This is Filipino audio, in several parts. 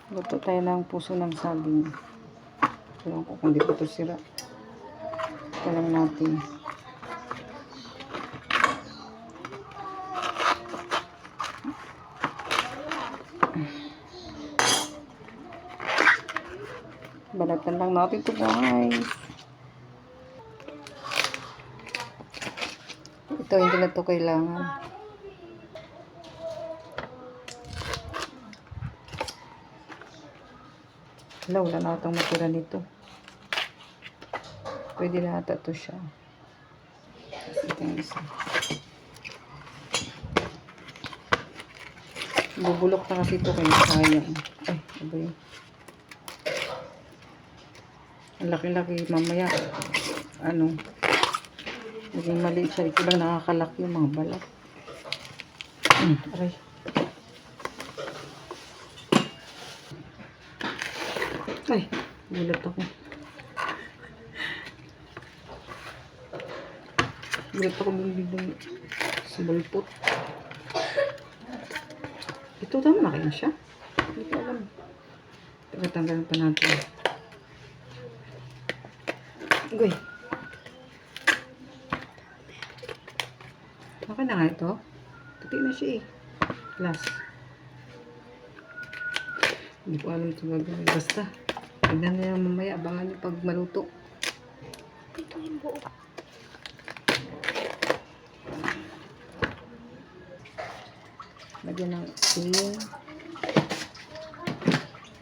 Luto tayo ng puso ng saging. Alam ko kung di ko ito sira. Ito lang natin. Balatan lang natin ito, guys. Ito, hindi na ito kailangan. Wala, wala na itong matira nito. Pwede na ata ito siya. Ito yung isa. Bubulok na kasi ito kayo. Sayang. Ay, ano ba yun? Ang laki-laki. Mamaya, ano, naging maliit siya. Ito lang nakakalaki yung mga balat. Aray. Ay, gulat ako. Gulat ako biglang sa balpot. Ito tama na kaya siya? Hindi ko alam. Tanggalin pa natin. Uy. Okay na nga ito. Puti na siya eh. Last. Hindi ko alam ito gagawin. Basta. Tignan na yan mamaya. Abangan niyo pag maluto. Ito yung buo. Lagyan ng asin.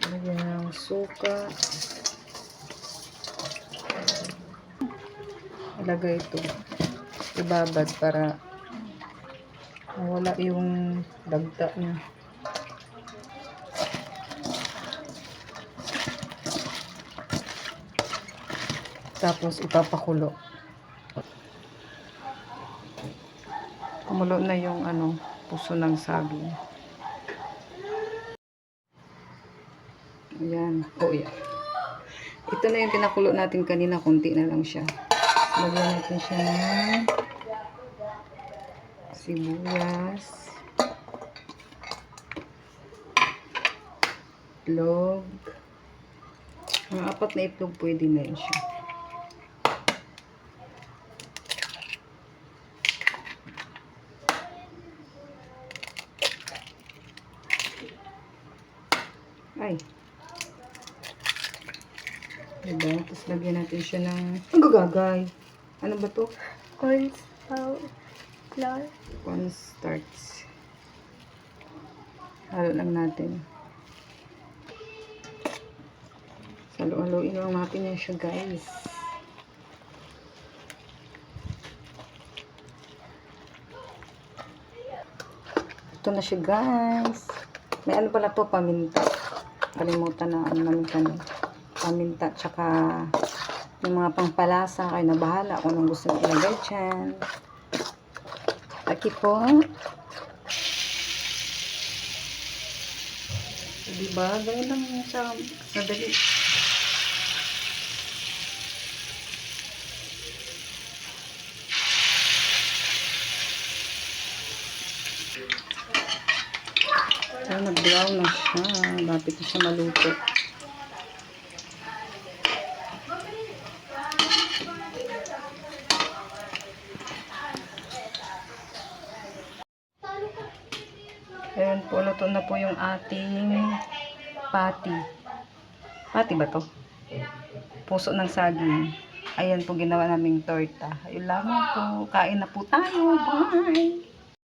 Lagyan ng suka. Ilagay ito. Ibabad para mawala yung dagta niya. Tapos ipapakulo. Kumulo na yung ano, puso ng saging. Ayan. Oh, yeah. Ito na yung pinakulo natin kanina. Kunti na lang siya. Lagyan natin siya ng sibuyas, itlog. Mga 4 na itlog pwede na yun siya. Ay. Diba? Tapos lagyan natin siya ng... Ang gagagay. Ano ba to? Cornstarch. Cornstarch. Halo lang natin. Halo-haloin lang natin yan siya, guys. Ito na siya, guys. May ano pala to, paminta. Kalimutan na ano namin kanina. Paminta, tsaka yung mga pangpalasa. Kayo na bahala kung anong gusto nyo ilagay dyan. Taki po. Diba? Ganyan lang siya. Madali. Ay, nag-brown na siya. Lapit na siya maluto. Ayan po, luto na po yung ating patty. Patty ba to? Puso ng saging. Ayan po, ginawa naming torta. Ayun lamang po. Kain na po tayo. Bye!